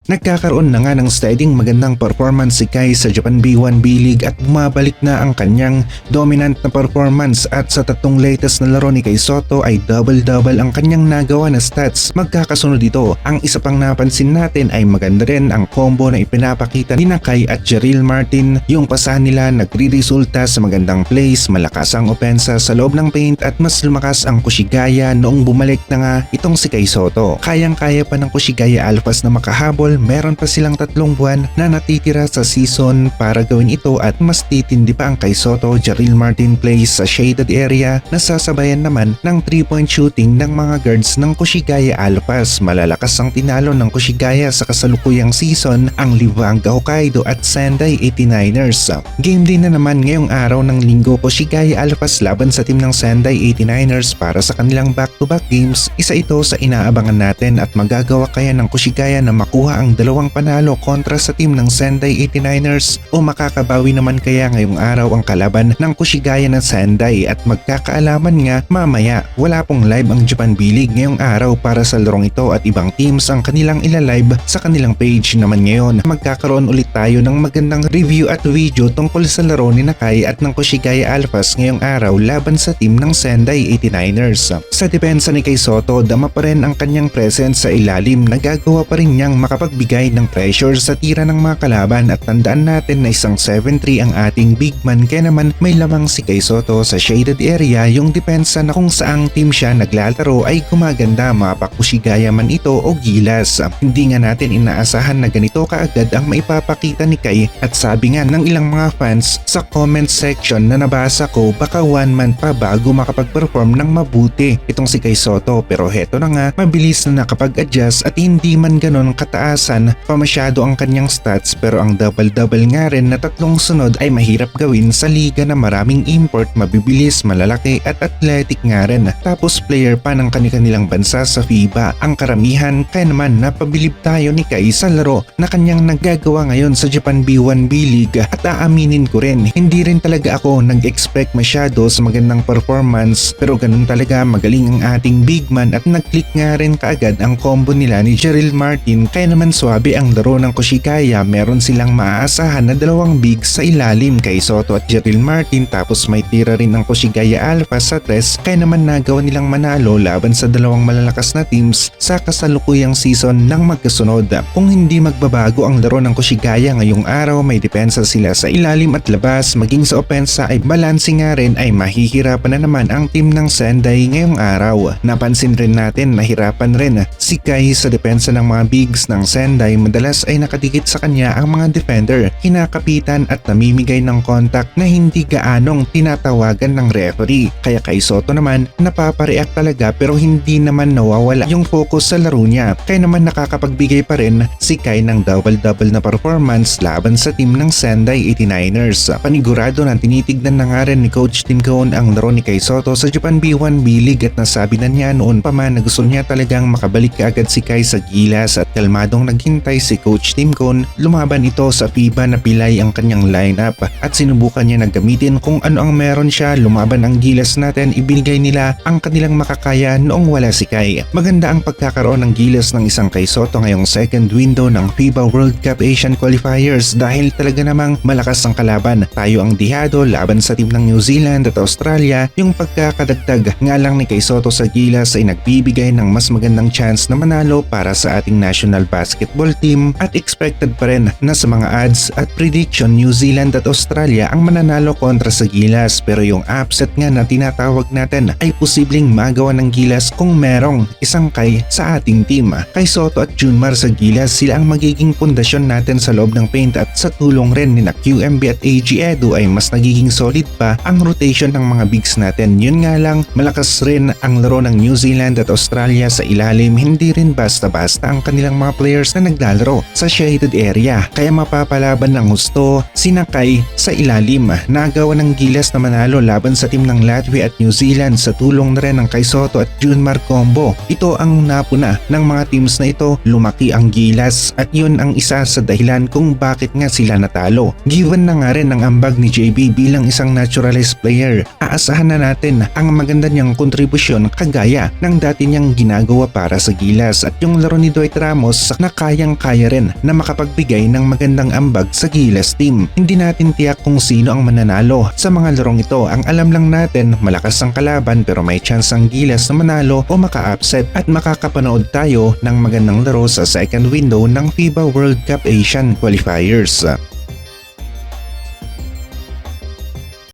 Nagkakaroon na nga ng steadying magandang performance si Kai sa Japan B1 B-League at bumabalik na ang kanyang dominant na performance at sa tatlong latest na laro ni Kai Sotto ay double-double ang kanyang nagawa na stats. Magkakasunod ito. Ang isa pang napansin natin ay maganda rin ang combo na ipinapakita ni Kai at Jarrell Martin. Yung pasahan nila nagre-resulta sa magandang plays, malakas ang opensa sa loob ng paint at mas lumakas ang Kushigaya noong bumalik na nga itong si Kai Sotto. Kayang-kaya pa ng Kushigaya Alphas na makahabol. Meron pa silang 3 buwan na natitira sa season para gawin ito at mas titindi pa ang Kai Sotto Jarrell Martin plays sa shaded area na sasabayan naman ng 3-point shooting ng mga guards ng Kushigaya Alphas. Malalakas ang tinalo ng Kushigaya sa kasalukuyang season ang Livanga Hokkaido at Sendai 89ers. Game din na naman ngayong araw ng linggo Kushigaya Alphas laban sa team ng Sendai 89ers para sa kanilang back-to-back games. Isa ito sa inaabangan natin at magagawa kaya ng Kushigaya na makuha ang 2 panalo kontra sa team ng Sendai 89ers o makakabawi naman kaya ngayong araw ang kalaban ng Kushigaya ng Sendai at magkakaalaman nga mamaya. Wala pong live ang Japan B-League ngayong araw para sa larong ito at ibang teams ang kanilang ilalive sa kanilang page naman ngayon. Magkakaroon ulit tayo ng magandang review at video tungkol sa laro ni Kai at ng Kushigaya Alphas ngayong araw laban sa team ng Sendai 89ers. Sa depensa ni Kai Sotto, dama pa rin ang kanyang presence sa ilalim. Nagagawa pa rin niyang makapagbigay ng pressure sa tira ng mga kalaban at tandaan natin na isang 7-3 ang ating big man kaya naman may lamang si Kai Sotto sa shaded area. Yung depensa na kung saang team siya naglalaro ay gumaganda mapakushigaya man ito o gilas. Hindi nga natin inaasahan na ganito kaagad ang maipapakita ni Kai at sabi nga ng ilang mga fans sa comment section na nabasa ko baka 1 month pa bago makapag-perform ng mabuti itong si Kai Sotto pero heto na nga mabilis na nakapag-adjust at hindi man ganon kataasan pa masyado ang kanyang stats pero ang double-double nga rin na 3 sunod ay mahirap gawin sa liga na maraming import, mabibilis, malalaki at athletic nga rin. Tapos player pa ng kanilang bansa sa FIBA ang karamihan kaya naman napabilib tayo ni Kai sa laro na kanyang nagagawa ngayon sa Japan B1 B-League at aaminin ko rin hindi rin talaga ako nag-expect masyado sa magandang performance pero ganun talaga magaling ang ating big man at nag-click nga rin kaagad ang combo nila ni Jarrell Martin kaya naman swabe ang laro ng Kushigaya. Meron silang maaasahan na 2 bigs sa ilalim Kai Sotto at Jarrell Martin tapos may tira rin ng Kushigaya Alpha sa 3 kaya naman nagawa nilang manalo laban sa 2 malalakas na teams sa kasalukuyang season ng magkasunod. Kung hindi magbabago ang laro ng Kushigaya ngayong araw may depensa sila sa ilalim at labas maging sa opensa ay balanse nga rin ay mahihirapan na naman ang team ng Sendai ngayong araw. Napansin rin natin nahirapan rin si Kai sa depensa ng mga bigs ng Sendai. Madalas ay nakadikit sa kanya ang mga defender, kinakapitan at namimigay ng contact na hindi gaanong tinatawagan ng referee. Kaya Kai Sotto naman napapareact talaga pero hindi naman nawawala yung focus sa laro niya. Kaya naman nakakapagbigay pa rin si Kai ng double-double na performance laban sa team ng Sendai 89ers. Panigurado na tinitignan na nga rin ni Coach Tim Cone ang laro ni Kai Sotto sa Japan B1 B-League at nasabi na niya noon pa man na gusto niya talagang makabalik kaagad si Kai sa gilas at kalmadong naghintay si Coach Tim Cone. Lumaban ito sa FIBA na pilay ang kanyang lineup at sinubukan niya na gamitin kung ano ang meron siya. Lumaban ang gilas natin, ibinigay nila ang kanilang makakaya noong wala si Kai. Maganda ang pagkakaroon ng gilas ng isang Kai Sotto ngayong second window ng FIBA World Cup Asian Qualifiers dahil talaga namang malakas ang kalaban. Tayo ang dihado laban sa team ng New Zealand at Australia. Yung pagkakadagdag nga lang ni Kai Sotto sa gilas ay nagbibigay ng mas magandang chance na manalo para sa ating national basketball team at expected pa rin na sa mga odds at prediction New Zealand at Australia ang mananalo kontra sa gilas pero yung upset nga na tinatawag natin ay posibleng magawa ng gilas kung merong isang Kai sa ating team. Kai Sotto at Junmar sa gilas sila ang magiging pundasyon natin sa loob ng paint at sa tulong rin ni QMB at AG Edu ay mas nagiging solid pa ang rotation ng mga bigs natin. Yun nga lang malakas rin ang laro ng New Zealand at Australia sa ilalim, hindi rin basta-basta ang kanilang mga players na naglalaro sa shaded area kaya mapapalaban ng gusto si Kai sa ilalim. Nagawa ng gilas na manalo laban sa team ng Latvia at New Zealand sa tulong na rin ng Kai Sotto at Junmar combo. Ito ang napuna ng mga teams na ito, lumaki ang gilas at yun ang isa sa dahilan kung bakit nga sila natalo. Given na nga rin ang ambag ni JB bilang isang naturalized player, aasahan na natin ang maganda niyang kontribusyon kagaya ng dati niyang ginagawa para sa gilas at yung laro ni Dwight Ramos na kayang-kaya rin na makapagbigay ng magandang ambag sa Gilas team. Hindi natin tiyak kung sino ang mananalo sa mga larong ito. Ang alam lang natin, malakas ang kalaban pero may chance ang Gilas na manalo o maka-upset at makakapanood tayo ng magandang laro sa second window ng FIBA World Cup Asian Qualifiers.